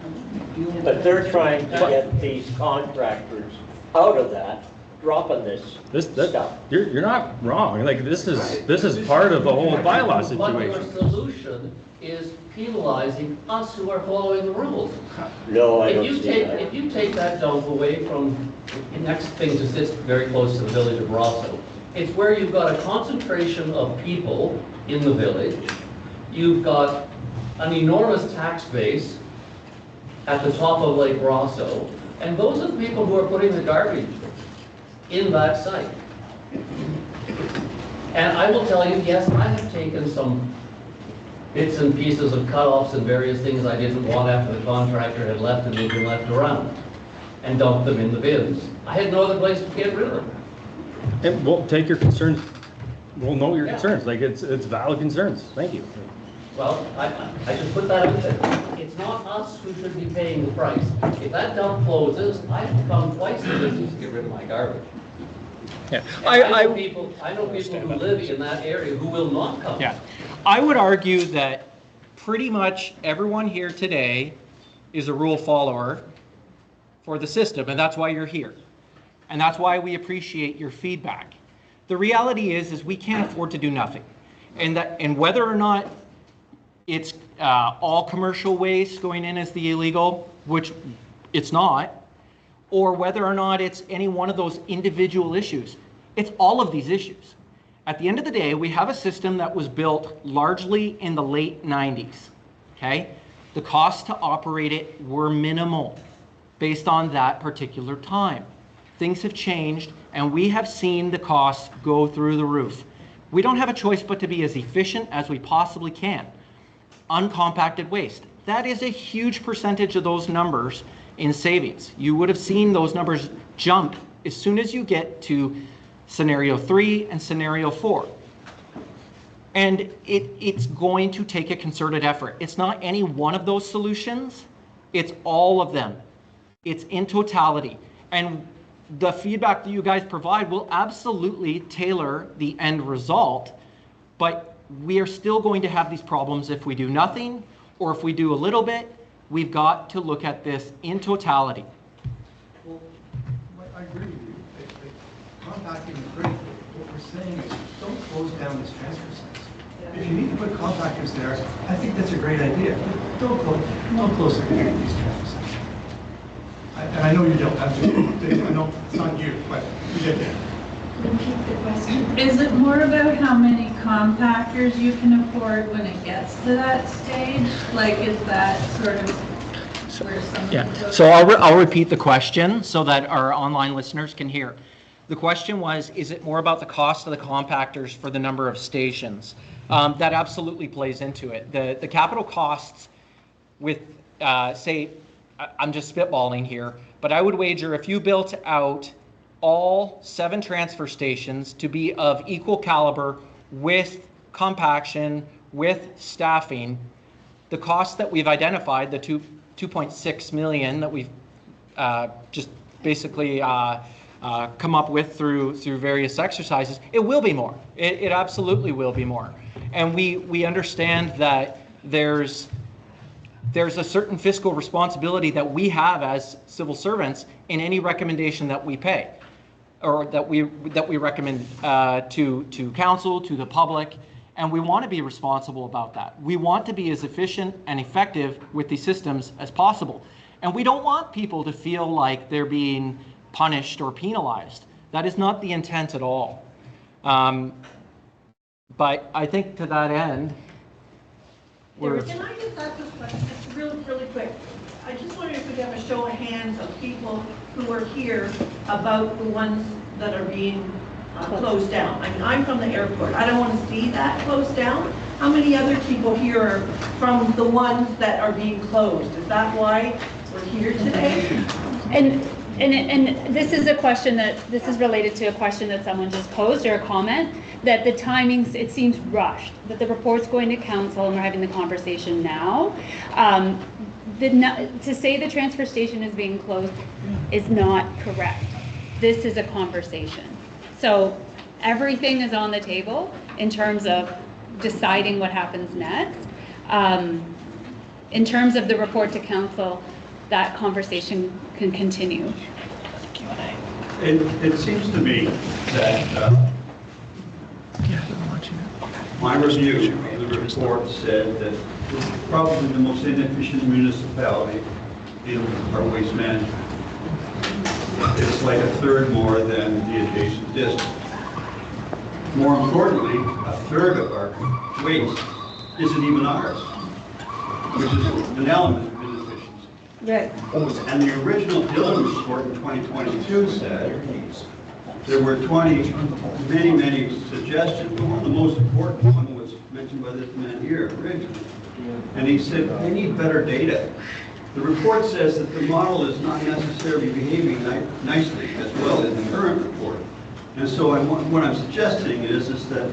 But they're trying to get these contractors out of that, dropping this stuff.
You're not wrong. Like this is part of the whole bylaw
But your
situation.
solution is penalizing us who are following the rules.
No, I don't see that.
If you take that dump away from, the next thing just sits very close to the village of Rosso. It's where you've got a concentration of people in the village. You've got an enormous tax base at the top of Lake Rosso. And those are the people who are putting the garbage in that site. And I will tell you, yes, I have taken some bits and pieces of cutoffs and various things I didn't want after the contractor had left and they'd been left around and dumped them in the bins. I had no other place to get rid of them.
And we'll take your concerns. We'll know your concerns. Like it's valid concerns. Thank you.
Well, I should put that out there. It's not us who should be paying the price. If that dump closes, I have to come twice the distance to get rid of my garbage.
Yeah,
I know people who live in that area who will not come.
Yeah, I would argue that pretty much everyone here today is a rule follower for the system, and that's why you're here. And that's why we appreciate your feedback. The reality is we can't afford to do nothing. And whether or not it's all commercial waste going in as the illegal, which it's not, or whether or not it's any one of those individual issues. It's all of these issues. At the end of the day, we have a system that was built largely in the late 90s, okay? The costs to operate it were minimal based on that particular time. Things have changed, and we have seen the costs go through the roof. We don't have a choice but to be as efficient as we possibly can. Uncompacted waste, that is a huge percentage of those numbers in savings. You would have seen those numbers jump as soon as you get to scenario 3 and scenario 4. And it's going to take a concerted effort. It's not any one of those solutions, it's all of them. It's in totality. And the feedback that you guys provide will absolutely tailor the end result, but we are still going to have these problems if we do nothing, or if we do a little bit. We've got to look at this in totality.
Well, I agree with you. Compacting is great. What we're saying is don't close down this transfer sites. If you need to put compactors there, I think that's a great idea.
don't close any of these tracks. And I know you don't, I know it's not you, but you get there.
Repeat the question.
Is it more about how many compactors you can afford when it gets to that stage? Like, is that sort of where some of
Yeah,
those-
so I'll repeat the question so that our online listeners can hear. The question was, is it more about the cost of the compactors for the number of stations? That absolutely plays into it. The capital costs with, say, I'm just spitballing here, but I would wager if you built out all 7 transfer stations to be of equal caliber with compaction, with staffing, the cost that we've identified, the 2.6 million that we've just basically come up with through various exercises, it will be more. It absolutely will be more. And we understand that there's a certain fiscal responsibility that we have as civil servants in any recommendation that we pay, or that we recommend to council, to the public, and we want to be responsible about that. We want to be as efficient and effective with these systems as possible. And we don't want people to feel like they're being punished or penalized. That is not the intent at all. But I think to that end,
Can I just ask this question, just really quick? I just wonder if we could have a show of hands of people who are here about the ones that are being closed down. I mean, I'm from the airport. I don't want to see that closed down. How many other people here are from the ones that are being closed? Is that why we're here today?
And this is a question this is related to a question that someone just posed, or a comment, that the timings, it seems rushed, that the report's going to council and we're having the conversation now. To say the transfer station is being closed is not correct. This is a conversation. So everything is on the table in terms of deciding what happens next. In terms of the report to council, that conversation can continue.
It seems to me that my review of the report said that it's probably the most inefficient municipality in our waste management. It's like a third more than the adjacent district. More importantly, a third of our waste isn't even ours, which is an element of inefficiency.
Right.
And the original Dillon report in 2022 said there were many suggestions, but one of the most important one was mentioned by this man here originally. And he said, they need better data. The report says that the model is not necessarily behaving nicely as well as the current report. And so what I'm suggesting is that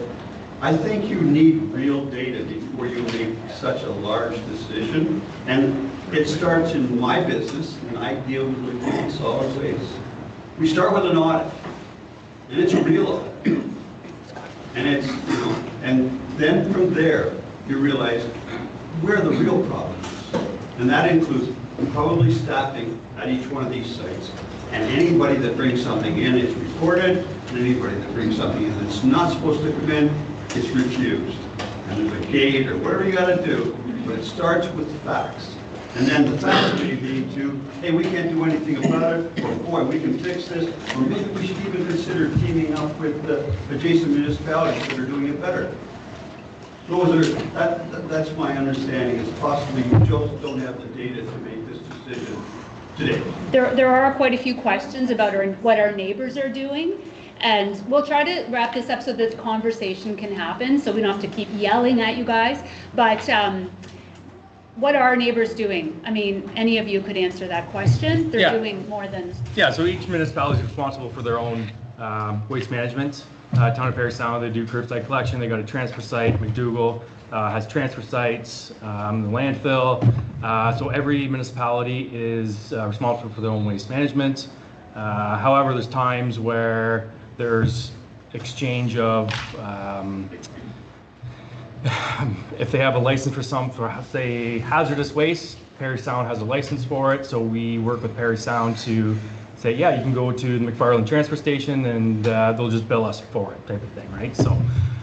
I think you need real data before you make such a large decision. And it starts in my business, and I deal with solid waste. We start with an audit, and it's a real audit. And it's, and then from there, you realize where the real problem is. And that includes probably staffing at each one of these sites. And anybody that brings something in is reported, and anybody that brings something in that's not supposed to come in, it's refused. And there's a gate or whatever you gotta do, but it starts with facts. And then the facts may be to, hey, we can't do anything about it, or boy, we can fix this, or maybe we should even consider teaming up with the adjacent municipalities that are doing it better. That's my understanding, is possibly you just don't have the data to make this decision today.
There are quite a few questions about what our neighbors are doing, and we'll try to wrap this up so this conversation can happen, so we don't have to keep yelling at you guys. But what are our neighbors doing? I mean, any of you could answer that question. They're doing more than...
Yeah, so each municipality is responsible for their own waste management. Town of Parry Sound, they do curbside collection. They got a transfer site. McDougall has transfer sites, the landfill. So every municipality is responsible for their own waste management. However, there's times where there's exchange of, if they have a license for say, hazardous waste, Parry Sound has a license for it. So we work with Parry Sound to say, yeah, you can go to the McFarland transfer station and they'll just bill us for it, type of thing, right? So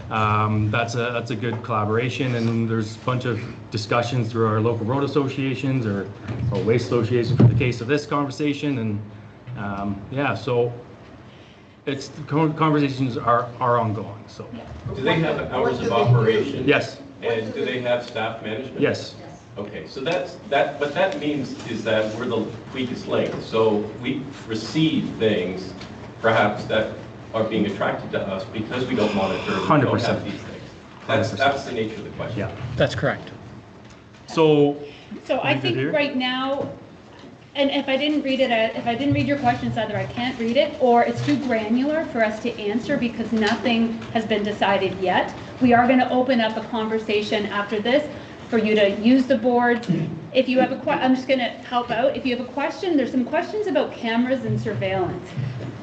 That's a good collaboration, and there's a bunch of discussions through our local road associations or waste associations for the case of this conversation, and yeah, so it's conversations are ongoing. So
do they have hours of operation?
Yes.
And do they have staff management?
Yes.
Okay, so what that means is that we're the weakest link. So we receive things perhaps that are being attracted to us because we don't monitor, we don't
100%.
have these things. That's the nature of the question.
Yeah.
That's correct.
So
I think right now, and if I didn't read it, if I didn't read your questions, either I can't read it or it's too granular for us to answer because nothing has been decided yet. We are going to open up a conversation after this for you to use the board. If you have I'm just going to help out. If you have a question, there's some questions about cameras and surveillance.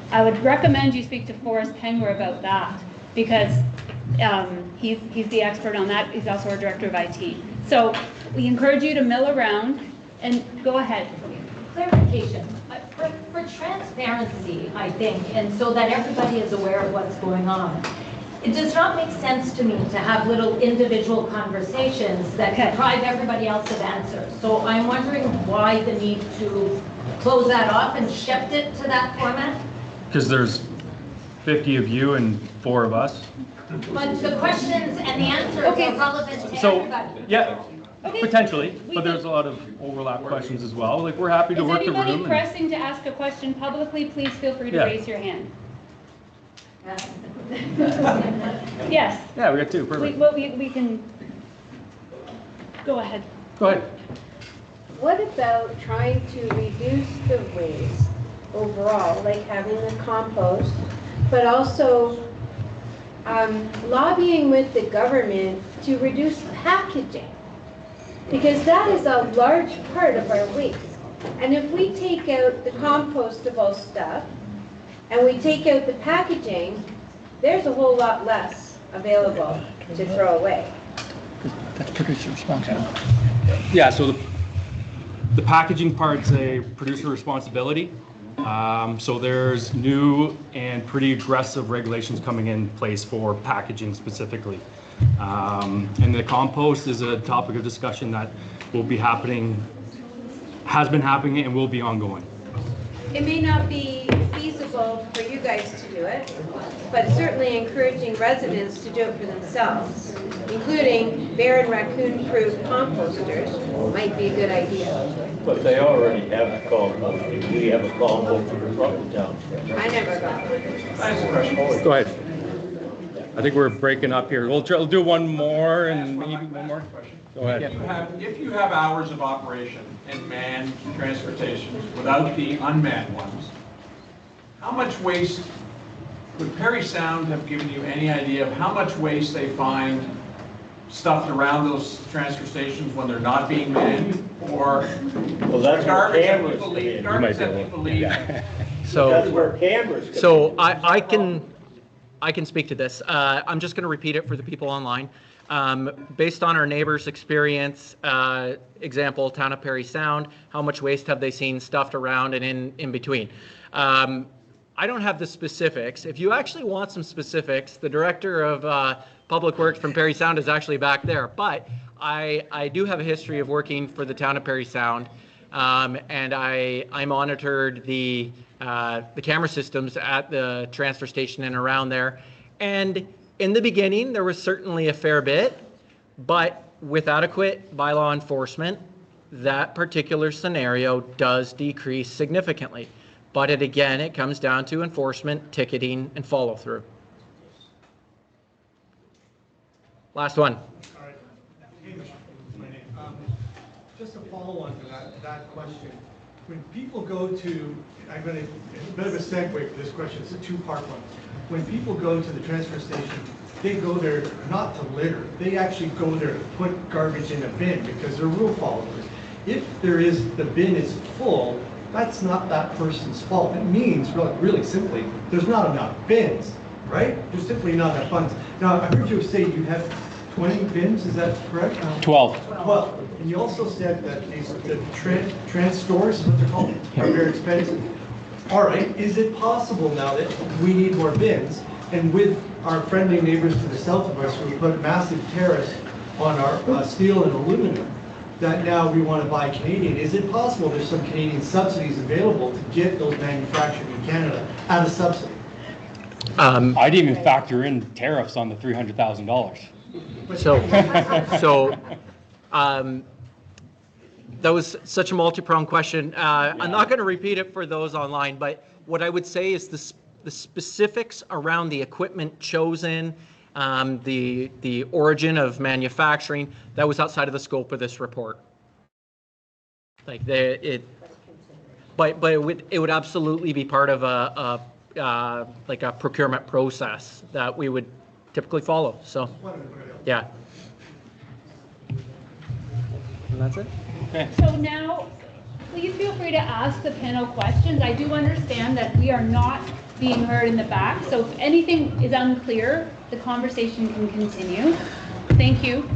I would recommend you speak to Forrest Pengwer about that because he's the expert on that. He's also our director of IT. So we encourage you to mill around and go ahead.
Clarification, for transparency, I think, and so that everybody is aware of what's going on. It does not make sense to me to have little individual conversations that deprive everybody else of answers. So I'm wondering why the need to close that off and shift it to that format?
because there's 50 of you and 4 of us.
But the questions and the answers are relevant to everybody.
Yeah, potentially, but there's a lot of overlap questions as well. Like, we're happy to work the room.
Is anybody pressing to ask a question publicly? Please feel free to raise your hand. Yes.
Yeah, we got 2, perfect.
We can, go ahead.
Go ahead.
What about trying to reduce the waste overall, like having the compost, but also lobbying with the government to reduce packaging? Because that is a large part of our waste. And if we take out the compostable stuff and we take out the packaging, there's a whole lot less available to throw away.
That's producer responsibility.
Yeah, so the packaging part's a producer responsibility. So there's new and pretty aggressive regulations coming in place for packaging specifically. And the compost is a topic of discussion that will be happening, has been happening, and will be ongoing.
It may not be feasible for you guys to do it, but certainly encouraging residents to do it for themselves, including bear and raccoon-proof composters, might be a good idea.
But they already have composting. We have a composter from the town.
I never got one.
Go ahead. I think we're breaking up here. We'll do one more and maybe one more. Go ahead.
If you have hours of operation in manned transportations without the unmanned ones, how much waste, would Perry Sound have given you any idea of how much waste they find stuffed around those transfer stations when they're not being manned? Or
well, that's
garbage
where
that
cameras
people
come
leave,
in.
garbage that people leave.
That's where cameras come in.
So I can speak to this. I'm just going to repeat it for the people online. Based on our neighbors' experience, example, town of Perry Sound, how much waste have they seen stuffed around and in between? I don't have the specifics. If you actually want some specifics, the director of Public Works from Perry Sound is actually back there. But I do have a history of working for the town of Perry Sound, and I monitored the camera systems at the transfer station and around there. And in the beginning, there was certainly a fair bit, but with adequate bylaw enforcement, that particular scenario does decrease significantly. But it comes down to enforcement, ticketing, and follow through. Last one.
All right. Just a follow-on to that question. When people go to, I'm going to, a bit of a segue for this question, it's a two-part one. When people go to the transfer station, they go there not to litter, they actually go there to put garbage in a bin because they're rule followers. If the bin is full, that's not that person's fault. It means, really simply, there's not enough bins, right? There's simply not enough funds. Now, I heard you say you have 20 bins, is that correct?
12.
12. And you also said that the trans stores, is what they're called, are very expensive. All right, is it possible now that we need more bins,
And with our friendly neighbors to the south of us, we put massive tariffs on our steel and aluminum, that now we want to buy Canadian. Is it possible there's some Canadian subsidies available to get those manufactured in Canada at a subsidy?
I'd even factor in tariffs on the $300,000.
That was such a multi-pronged question. I'm not going to repeat it for those online, but what I would say is the specifics around the equipment chosen, the origin of manufacturing, that was outside of the scope of this report. Like but it would absolutely be part of like a procurement process that we would typically follow. So, yeah. And that's it.
Okay.
So now, please feel free to ask the panel questions. I do understand that we are not being heard in the back, so if anything is unclear, the conversation can continue. Thank you.